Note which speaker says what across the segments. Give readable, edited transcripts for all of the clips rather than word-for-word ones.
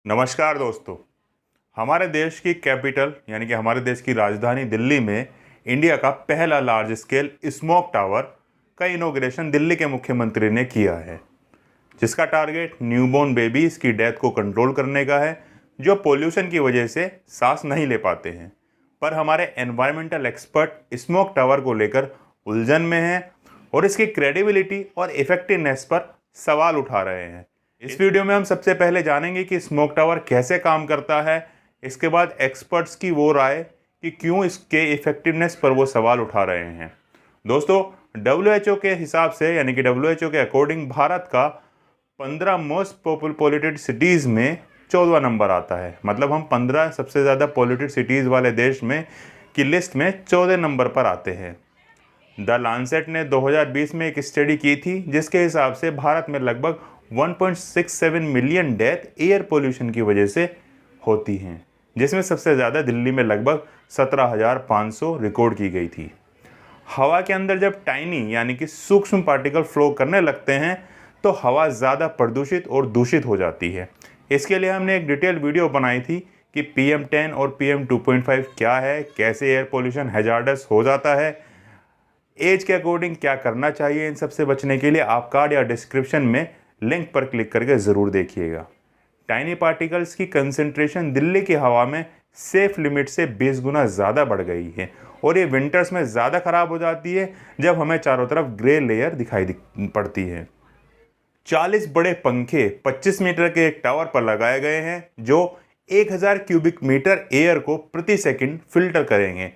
Speaker 1: नमस्कार दोस्तों। हमारे देश की कैपिटल यानी कि हमारे देश की राजधानी दिल्ली में इंडिया का पहला लार्ज स्केल स्मोक टावर का इनॉग्रेशन दिल्ली के मुख्यमंत्री ने किया है, जिसका टारगेट न्यूबॉर्न बेबीज़ की डेथ को कंट्रोल करने का है, जो पोल्यूशन की वजह से सांस नहीं ले पाते हैं। पर हमारे एनवायरमेंटल एक्सपर्ट स्मोक टावर को लेकर उलझन में हैं और इसकी क्रेडिबिलिटी और इफेक्टिवनेस पर सवाल उठा रहे हैं। इस वीडियो में हम सबसे पहले जानेंगे कि स्मोक टावर कैसे काम करता है, इसके बाद एक्सपर्ट्स की वो राय कि क्यों इसके इफेक्टिवनेस पर वो सवाल उठा रहे हैं। दोस्तों, WHO के हिसाब से यानी कि WHO के अकॉर्डिंग भारत का 15 मोस्ट पॉल्यूटेड सिटीज़ में 14वां नंबर आता है। मतलब हम 15 सबसे ज़्यादा पॉल्यूटेड सिटीज़ वाले देश में की लिस्ट में 14 नंबर पर आते हैं। द लांसेट ने 2020 में एक स्टडी की थी, जिसके हिसाब से भारत में लगभग 1.67 मिलियन डेथ एयर पोल्यूशन की वजह से होती हैं, जिसमें सबसे ज़्यादा दिल्ली में लगभग 17,500 रिकॉर्ड की गई थी। हवा के अंदर जब टाइनी यानी कि सूक्ष्म पार्टिकल फ्लो करने लगते हैं तो हवा ज़्यादा प्रदूषित और दूषित हो जाती है। इसके लिए हमने एक डिटेल वीडियो बनाई थी कि PM10 और PM2.5 क्या है, कैसे एयर पोल्यूशन हैजार्डस हो जाता है, एज के अकॉर्डिंग क्या करना चाहिए इन सबसे बचने के लिए। आप कार्ड या डिस्क्रिप्शन में लिंक पर क्लिक करके ज़रूर देखिएगा। टाइनी पार्टिकल्स की कंसंट्रेशन दिल्ली की हवा में सेफ लिमिट से 20 गुना ज़्यादा बढ़ गई है और ये विंटर्स में ज़्यादा ख़राब हो जाती है जब हमें चारों तरफ ग्रे लेयर दिखाई पड़ती है। 40 बड़े पंखे 25 मीटर के एक टावर पर लगाए गए हैं, जो 1000 क्यूबिक मीटर एयर को प्रति सेकंड फिल्टर करेंगे।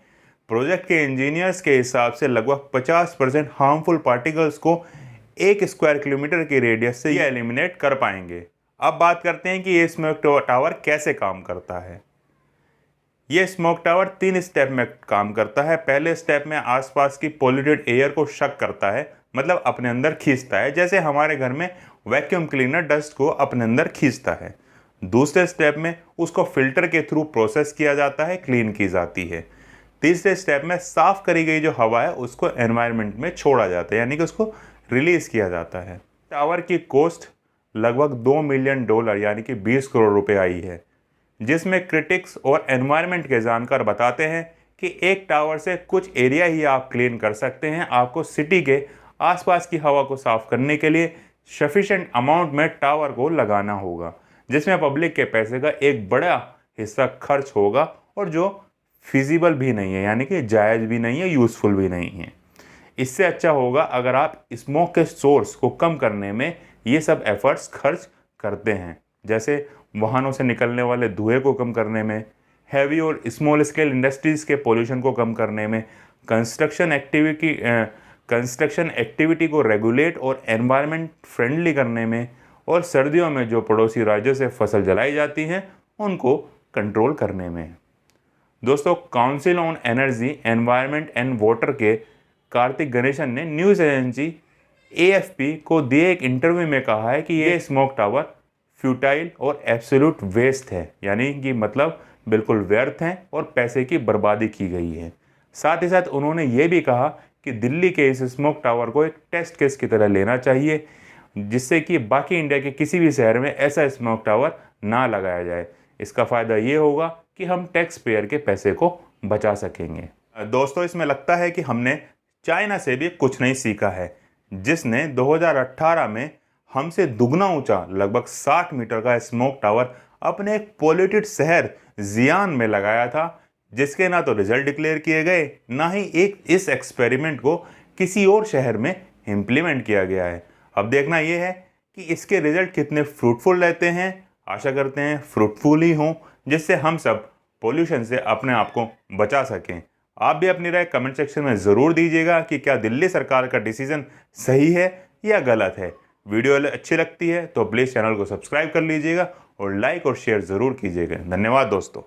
Speaker 1: प्रोजेक्ट के इंजीनियर्स के हिसाब से लगभग 50% हार्मफुल पार्टिकल्स को 1 स्क्वायर किलोमीटर के रेडियस से ये एलिमिनेट कर पाएंगे। अब बात करते हैं कि ये स्मोक टावर कैसे काम करता है। ये स्मोक टावर 3 स्टेप में काम करता है। पहले स्टेप में आसपास की पॉल्यूटेड एयर को शक करता है, मतलब अपने अंदर खींचता है, जैसे हमारे घर में वैक्यूम क्लीनर डस्ट को अपने अंदर खींचता है। दूसरे स्टेप में उसको फिल्टर के थ्रू प्रोसेस किया जाता है, क्लीन की जाती है। तीसरे स्टेप में साफ करी गई जो हवा है उसको एनवायरनमेंट में छोड़ा जाता है, यानी कि उसको रिलीज़ किया जाता है। टावर की कॉस्ट लगभग $2 मिलियन यानी कि 20 करोड़ रुपए आई है, जिसमें क्रिटिक्स और एनवायरनमेंट के जानकार बताते हैं कि एक टावर से कुछ एरिया ही आप क्लीन कर सकते हैं। आपको सिटी के आसपास की हवा को साफ करने के लिए सफिशेंट अमाउंट में टावर को लगाना होगा, जिसमें पब्लिक के पैसे का एक बड़ा हिस्सा खर्च होगा और जो फिजिबल भी नहीं है, यानी कि जायज़ भी नहीं है, यूज़फुल भी नहीं है। इससे अच्छा होगा अगर आप स्मोक के सोर्स को कम करने में ये सब एफर्ट्स खर्च करते हैं, जैसे वाहनों से निकलने वाले धुएं को कम करने में, हैवी और स्मॉल स्केल इंडस्ट्रीज़ के पोल्यूशन को कम करने में, कंस्ट्रक्शन एक्टिविटी को रेगुलेट और एनवायरनमेंट फ्रेंडली करने में, और सर्दियों में जो पड़ोसी राज्यों से फसल जलाई जाती हैं उनको कंट्रोल करने में। दोस्तों, council on energy, environment and water के कार्तिक गणेशन ने न्यूज़ एजेंसी AFP को दिए एक इंटरव्यू में कहा है कि ये स्मोक टावर फ्यूटाइल और एब्सोल्यूट वेस्ट है, यानी कि मतलब बिल्कुल व्यर्थ हैं और पैसे की बर्बादी की गई है। साथ ही साथ उन्होंने ये भी कहा कि दिल्ली के इस स्मोक टावर को एक टेस्ट केस की तरह लेना चाहिए, जिससे कि बाकी इंडिया के किसी भी शहर में ऐसा स्मोक टावर ना लगाया जाए। इसका फ़ायदा ये होगा कि हम टैक्स पेयर के पैसे को बचा सकेंगे। दोस्तों, इसमें लगता है कि हमने चाइना से भी कुछ नहीं सीखा है, जिसने 2018 में हमसे दुगना ऊंचा लगभग 60 मीटर का स्मोक टावर अपने एक पॉल्यूटेड शहर जियान में लगाया था, जिसके ना तो रिजल्ट डिक्लेयर किए गए, ना ही एक इस एक्सपेरिमेंट को किसी और शहर में इम्प्लीमेंट किया गया है। अब देखना यह है कि इसके रिजल्ट कितने फ्रूटफुल रहते हैं। आशा करते हैं फ्रूटफुल ही हों, जिससे हम सब पोल्यूशन से अपने आप को बचा सकें। आप भी अपनी राय कमेंट सेक्शन में ज़रूर दीजिएगा कि क्या दिल्ली सरकार का डिसीजन सही है या गलत है। वीडियो अच्छी लगती है तो प्लीज़ चैनल को सब्सक्राइब कर लीजिएगा और लाइक और शेयर ज़रूर कीजिएगा। धन्यवाद दोस्तों।